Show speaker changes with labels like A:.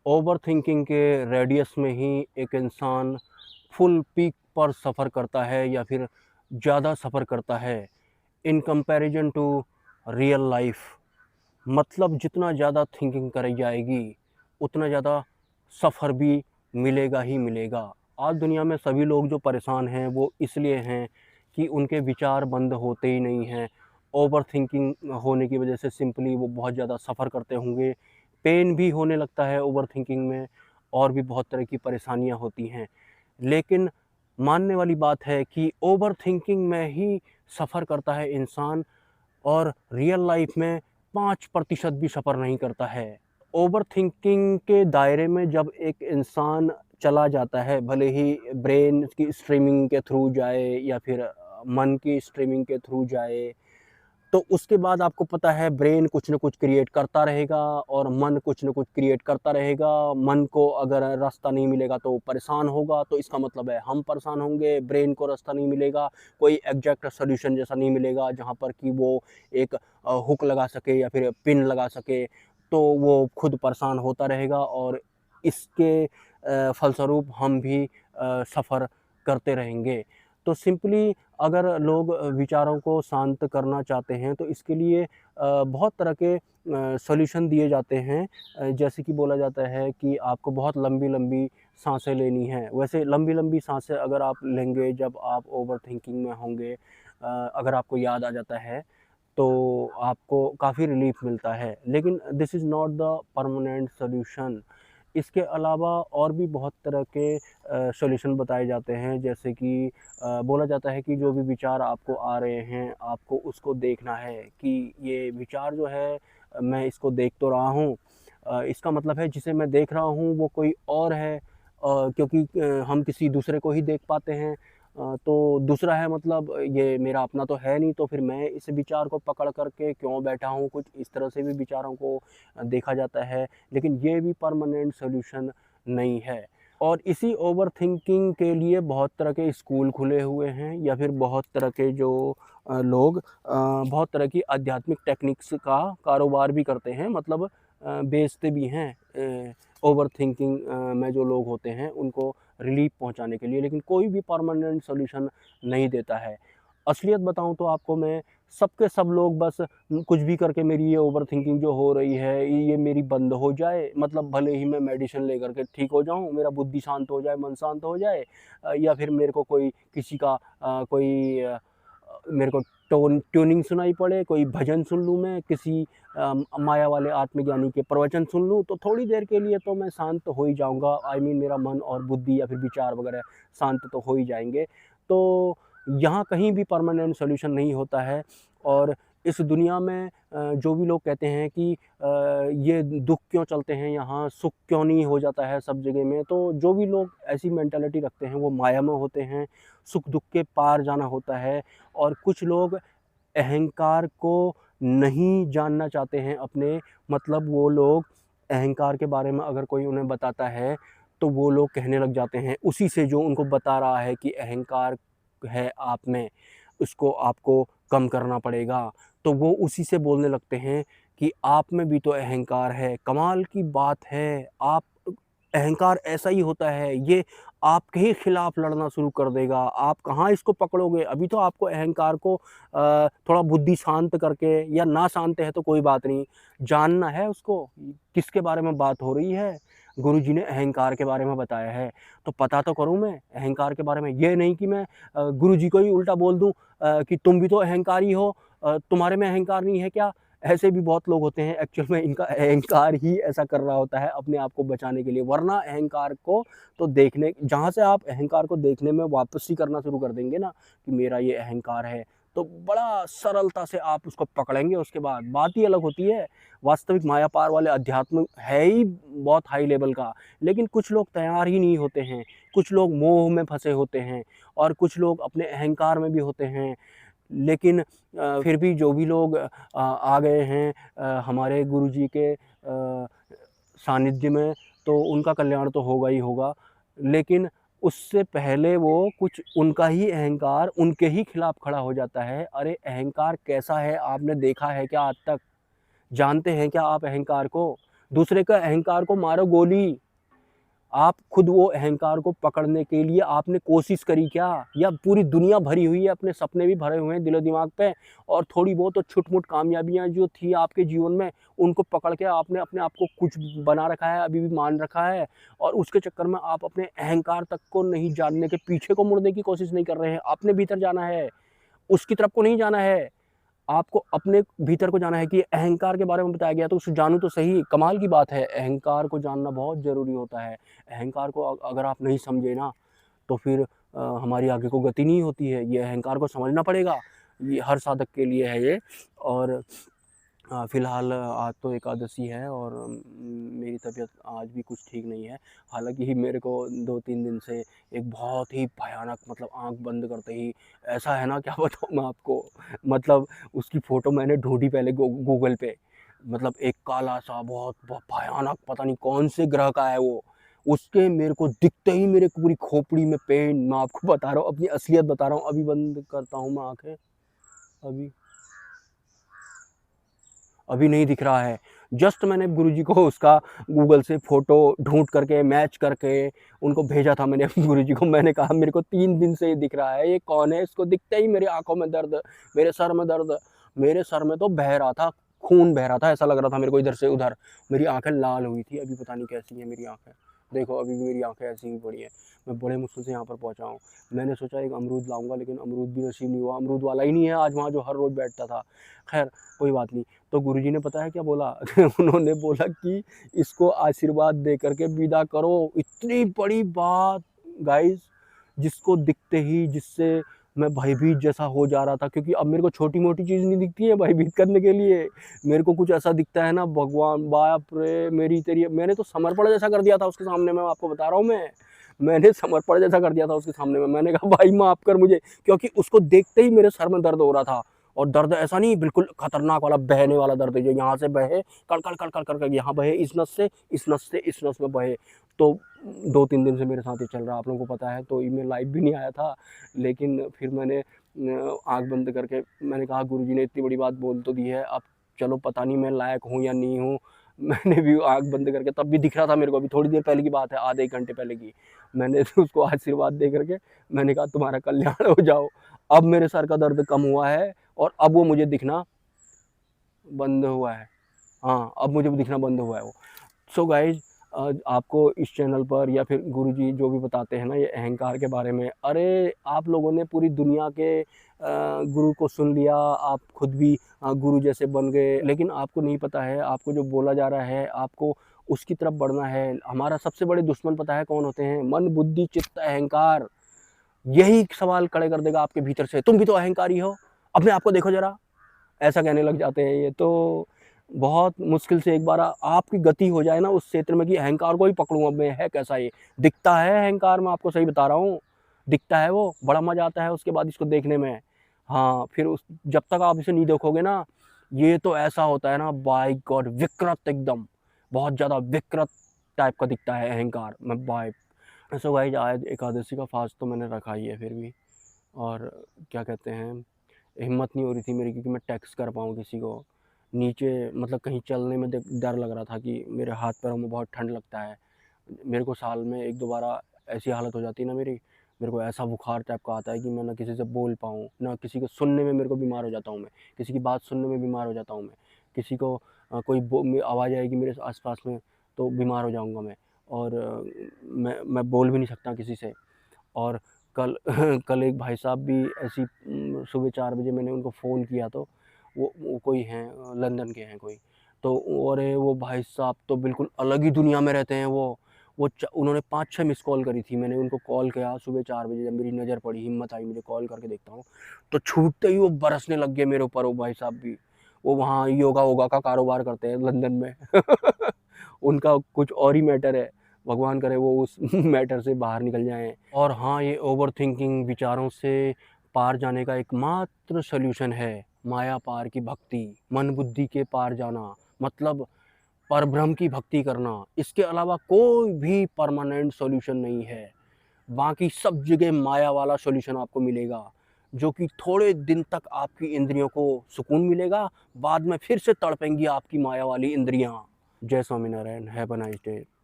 A: Overthinking के radius में ही एक इंसान फुल पीक पर सफ़र करता है या फिर ज़्यादा सफ़र करता है in comparison to real life. मतलब जितना ज़्यादा थिंकिंग करी जाएगी उतना ज़्यादा सफ़र भी मिलेगा ही मिलेगा। आज दुनिया में सभी लोग जो परेशान हैं वो इसलिए हैं कि उनके विचार बंद होते ही नहीं हैं। ओवर थिंकिंग होने की वजह से सिंपली वो बहुत ज़्यादा सफ़र करते होंगे। पेन भी होने लगता है ओवर थिंकिंग में, और भी बहुत तरह की परेशानियाँ होती हैं। लेकिन मानने वाली बात है कि ओवर थिंकिंग में ही सफ़र करता है इंसान, और रियल लाइफ में 5% भी सफ़र नहीं करता है। ओवरथिंकिंग के दायरे में जब एक इंसान चला जाता है, भले ही ब्रेन की स्ट्रीमिंग के थ्रू जाए या फिर मन की स्ट्रीमिंग के थ्रू जाए, तो उसके बाद आपको पता है ब्रेन कुछ न कुछ क्रिएट करता रहेगा और मन कुछ न कुछ क्रिएट करता रहेगा। मन को अगर रास्ता नहीं मिलेगा तो वो परेशान होगा, तो इसका मतलब है हम परेशान होंगे। ब्रेन को रास्ता नहीं मिलेगा, कोई एग्जैक्ट सॉल्यूशन जैसा नहीं मिलेगा जहाँ पर कि वो एक हुक लगा सके या फिर पिन लगा सके, तो वो खुद परेशान होता रहेगा और इसके फलस्वरूप हम भी सफ़र करते रहेंगे। तो सिंपली अगर लोग विचारों को शांत करना चाहते हैं तो इसके लिए बहुत तरह के सॉल्यूशन दिए जाते हैं। जैसे कि बोला जाता है कि आपको बहुत लंबी-लंबी साँसें लेनी हैं। वैसे लंबी-लंबी साँसें अगर आप लेंगे जब आप ओवरथिंकिंग में होंगे, अगर आपको याद आ जाता है तो आपको काफ़ी रिलीफ़ मिलता है। लेकिन this is not the permanent solution. इसके अलावा और भी बहुत तरह के सॉल्यूशन बताए जाते हैं, जैसे कि बोला जाता है कि जो भी विचार आपको आ रहे हैं, आपको उसको देखना है कि ये विचार जो है मैं इसको देख तो रहा हूँ, इसका मतलब है जिसे मैं देख रहा हूँ वो कोई और है, क्योंकि हम किसी दूसरे को ही देख पाते हैं। तो दूसरा है मतलब ये मेरा अपना तो है नहीं, तो फिर मैं इस विचार को पकड़ कर के क्यों बैठा हूँ, कुछ इस तरह से भी विचारों को देखा जाता है। लेकिन ये भी परमानेंट सॉल्यूशन नहीं है। और इसी ओवरथिंकिंग के लिए बहुत तरह के स्कूल खुले हुए हैं या फिर बहुत तरह के जो लोग बहुत तरह की आध्यात्मिक टेक्निक्स का कारोबार भी करते हैं, मतलब बेचते भी हैं ओवरथिंकिंग में जो लोग होते हैं उनको रिलीफ पहुंचाने के लिए। लेकिन कोई भी परमानेंट सॉल्यूशन नहीं देता है। असलियत बताऊं तो आपको मैं, सबके सब लोग बस कुछ भी करके मेरी ये ओवरथिंकिंग जो हो रही है ये मेरी बंद हो जाए, मतलब भले ही मैं मेडिसिन लेकर के ठीक हो जाऊं, मेरा बुद्धि शांत हो जाए, मन शांत हो जाए, या फिर मेरे को कोई किसी का कोई मेरे को ट्यूनिंग सुनाई पड़े, कोई भजन सुन लूँ, मैं किसी माया वाले आत्मज्ञानी के प्रवचन सुन लूँ, तो थोड़ी देर के लिए तो मैं शांत हो ही जाऊँगा। आई मीन मेरा मन और बुद्धि या फिर विचार वगैरह शांत तो हो ही जाएँगे। तो यहाँ कहीं भी परमानेंट सॉल्यूशन नहीं होता है। और इस दुनिया में जो भी लोग कहते हैं कि ये दुःख क्यों चलते हैं यहाँ, सुख क्यों नहीं हो जाता है सब जगह में, तो जो भी लोग ऐसी मेंटालिटी रखते हैं वो माया में होते हैं। सुख दुःख के पार जाना होता है। और कुछ लोग अहंकार को नहीं जानना चाहते हैं अपने, मतलब वो लोग अहंकार के बारे में अगर कोई उन्हें बताता है तो वो लोग कहने लग जाते हैं उसी से जो उनको बता रहा है कि अहंकार है आप में, उसको आपको कम करना पड़ेगा। तो वो उसी से बोलने लगते हैं कि आप में भी तो अहंकार है। कमाल की बात है, आप अहंकार ऐसा ही होता है, ये आपके ही खिलाफ लड़ना शुरू कर देगा। आप कहाँ इसको पकड़ोगे? अभी तो आपको अहंकार को थोड़ा बुद्धि शांत करके, या ना शांत है तो कोई बात नहीं, जानना है उसको किसके बारे में बात हो रही है। गुरुजी ने अहंकार के बारे में बताया है, तो पता तो करूँ मैं अहंकार के बारे में। ये नहीं कि मैं गुरुजी को ही उल्टा बोल दूँ कि तुम भी तो अहंकारी हो, तुम्हारे में अहंकार नहीं है क्या? ऐसे भी बहुत लोग होते हैं, एक्चुअल में इनका अहंकार ही ऐसा कर रहा होता है अपने आप को बचाने के लिए। वरना अहंकार को तो देखने, जहाँ से आप अहंकार को देखने में वापसी करना शुरू कर देंगे ना कि मेरा ये अहंकार है, तो बड़ा सरलता से आप उसको पकड़ेंगे। उसके बाद बात ही अलग होती है। वास्तविक माया पार वाले अध्यात्म है ही बहुत हाई लेवल का, लेकिन कुछ लोग तैयार ही नहीं होते हैं। कुछ लोग मोह में फंसे होते हैं और कुछ लोग अपने अहंकार में भी होते हैं। लेकिन फिर भी जो भी लोग आ गए हैं हमारे गुरुजी के सानिध्य में, तो उनका कल्याण तो होगा ही होगा। लेकिन उससे पहले वो कुछ उनका ही अहंकार उनके ही खिलाफ खड़ा हो जाता है। अरे अहंकार कैसा है आपने देखा है क्या आज तक? जानते हैं क्या आप अहंकार को? दूसरे का अहंकार को मारो गोली। आप खुद वो अहंकार को पकड़ने के लिए आपने कोशिश करी क्या? या पूरी दुनिया भरी हुई है, अपने सपने भी भरे हुए हैं दिलो दिमाग पे, और थोड़ी बहुत तो छुट-मुट कामयाबियाँ जो थी आपके जीवन में, उनको पकड़ के आपने अपने आप को कुछ बना रखा है, अभी भी मान रखा है, और उसके चक्कर में आप अपने अहंकार तक को नहीं जानने के, पीछे को मुड़ने की कोशिश नहीं कर रहे हैं। अपने भीतर जाना है, उसकी तरफ को नहीं जाना है। आपको अपने भीतर को जाना है कि अहंकार के बारे में बताया गया तो उसे जानूँ तो सही। कमाल की बात है, अहंकार को जानना बहुत ज़रूरी होता है। अहंकार को अगर आप नहीं समझे ना, तो फिर हमारी आगे को गति नहीं होती है। ये अहंकार को समझना पड़ेगा, ये हर साधक के लिए है ये। और फ़िलहाल आज तो एकादशी है, और मेरी तबीयत आज भी कुछ ठीक नहीं है। हालाँकि मेरे को 2-3 दिन से एक बहुत ही भयानक, मतलब आँख बंद करते ही ऐसा है ना, क्या बताऊँ मैं आपको। मतलब उसकी फ़ोटो मैंने ढूँढी पहले गूगल पे। मतलब एक काला-सा बहुत भयानक, पता नहीं कौन से ग्रह का है वो। उसके मेरे को दिखते ही मेरे को पूरी खोपड़ी में पेन, मैं आपको बता रहा हूँ, अपनी असलियत बता रहा हूँ। अभी बंद करता हूँ मैं आँखें, अभी अभी नहीं दिख रहा है। जस्ट मैंने गुरुजी को उसका गूगल से फ़ोटो ढूँढ करके, मैच करके उनको भेजा था मैंने अपने गुरुजी को। मैंने कहा मेरे को 3 दिन से ये दिख रहा है, ये कौन है? इसको दिखते ही मेरी आँखों में दर्द, मेरे सर में दर्द, मेरे सर में तो बह रहा था, खून बह रहा था, ऐसा लग रहा था मेरे को इधर से उधर। मेरी आँखें लाल हुई थी, अभी पता नहीं कैसी हैं मेरी आँखें। देखो अभी भी मेरी आँखें ऐसी ही पड़ी हैं। मैं बड़े मुश्किल से यहाँ पर पहुँचा हूँ। मैंने सोचा एक अमरूद लाऊँगा, लेकिन अमरूद भी नसीब नहीं हुआ। अमरूद वाला ही नहीं है आज वहाँ जो हर रोज़ बैठता था। ख़ैर कोई बात नहीं। तो गुरुजी ने पता है क्या बोला? उन्होंने बोला कि इसको आशीर्वाद दे करके विदा करो। इतनी बड़ी बात गाइस, जिसको दिखते ही, जिससे मैं भयभीत जैसा हो जा रहा था, क्योंकि अब मेरे को छोटी-मोटी चीज़ नहीं दिखती है भयभीत करने के लिए। मेरे को कुछ ऐसा दिखता है ना, भगवान बाप रे! मेरी तेरी, मैंने तो समर्पण जैसा कर दिया था उसके सामने में, आपको बता रहा हूँ मैं। मैंने समर्पण जैसा कर दिया था उसके सामने में। मैंने कहा भाई माफ़ कर मुझे, क्योंकि उसको देखते ही मेरे सर में दर्द हो रहा था। और दर्द ऐसा नहीं, बिल्कुल खतरनाक वाला बहने वाला दर्द है, जो यहाँ से बहे, कड़ कड़ कड़ कर यहाँ बहे, इस नस से इस नस से इस नस में बहे। तो 2-3 दिन से मेरे साथ ये चल रहा है, आप लोगों को पता है। तो मैं लाइव भी नहीं आया था, लेकिन फिर मैंने आँख बंद करके मैंने कहा गुरुजी ने इतनी बड़ी बात बोल तो दी है, अब चलो पता नहीं मैं लायक हूँ या नहीं हूँ। मैंने भी आँख बंद करके, तब भी दिख रहा था मेरे को, अभी थोड़ी देर पहले की बात है, आधे 1 घंटे पहले की। मैंने उसको आशीर्वाद दे करके मैंने कहा तुम्हारा कल्याण हो जाओ। अब मेरे सर का दर्द कम हुआ है, और अब वो मुझे दिखना बंद हुआ है। हाँ, अब मुझे दिखना बंद हुआ है वो। सो गाइज़, आपको इस चैनल पर या फिर गुरुजी जो भी बताते हैं ना ये अहंकार के बारे में, अरे आप लोगों ने पूरी दुनिया के गुरु को सुन लिया, आप खुद भी गुरु जैसे बन गए, लेकिन आपको नहीं पता है, आपको जो बोला जा रहा है, आपको उसकी तरफ बढ़ना है। हमारा सबसे बड़े दुश्मन पता है कौन होते हैं? मन, बुद्धि, चित्त, अहंकार। यही सवाल खड़े कर देगा आपके भीतर से, तुम भी तो अहंकारी हो, अपने आप को देखो ज़रा। ऐसा कहने लग जाते हैं ये। तो बहुत मुश्किल से एक बार आपकी गति हो जाए ना उस क्षेत्र में कि अहंकार को ही पकड़ूँ अब मैं, है कैसा ये? दिखता है अहंकार, मैं आपको सही बता रहा हूँ, दिखता है वो, बड़ा मज़ा आता है उसके बाद इसको देखने में। हाँ, फिर उस जब तक आप इसे नहीं देखोगे ना, ये तो ऐसा होता है ना, बाय गॉड विकृत एकदम, बहुत ज़्यादा विकृत टाइप का दिखता है अहंकार, मैं बाय। सो गाइस, आज एकादशी का फास्ट तो मैंने रखा ही है फिर भी, और क्या कहते हैं, हिम्मत नहीं हो रही थी मेरी, क्योंकि मैं टेक्स्ट कर पाऊँ किसी को। नीचे मतलब कहीं चलने में डर लग रहा था कि मेरे हाथ पैरों में बहुत ठंड लगता है। मेरे को साल में 1-2 बार ऐसी हालत हो जाती है ना मेरी, मेरे को ऐसा बुखार टाइप का आता है कि मैं ना किसी से बोल पाऊँ, ना किसी को सुनने में, मेरे को बीमार हो जाता हूँ मैं। किसी की बात सुनने में बीमार हो जाता हूँ मैं। किसी को कोई आवाज़ आएगी मेरे आस-पास में, तो बीमार हो जाऊँगा मैं। और मैं बोल भी नहीं सकता किसी से। और कल कल एक भाई साहब भी ऐसी सुबह 4 बजे मैंने उनको फ़ोन किया, तो वो कोई हैं, लंदन के हैं कोई। तो अरे वो भाई साहब तो बिल्कुल अलग ही दुनिया में रहते हैं वो। उन्होंने 5-6 मिस कॉल करी थी, मैंने उनको कॉल किया सुबह 4 बजे, जब मेरी नज़र पड़ी, हिम्मत आई मुझे कॉल करके देखता हूँ, तो छूटते ही वो बरसने लग गए मेरे ऊपर वो भाई साहब भी। वो वहाँ योगा-वोगा का कारोबार करते हैं लंदन में। उनका कुछ और ही मैटर है। भगवान करे वो उस मैटर से बाहर निकल जाएँ। और हाँ, ये ओवरथिंकिंग विचारों से पार जाने का एकमात्र सॉल्यूशन है माया पार की भक्ति, मन बुद्धि के पार जाना, मतलब परब्रह्म की भक्ति करना। इसके अलावा कोई भी परमानेंट सॉल्यूशन नहीं है। बाकी सब जगह माया वाला सॉल्यूशन आपको मिलेगा, जो कि थोड़े दिन तक आपकी इंद्रियों को सुकून मिलेगा, बाद में फिर से तड़पेंगी आपकी माया वाली इंद्रियाँ। जय Swaminarayan, have a nice day.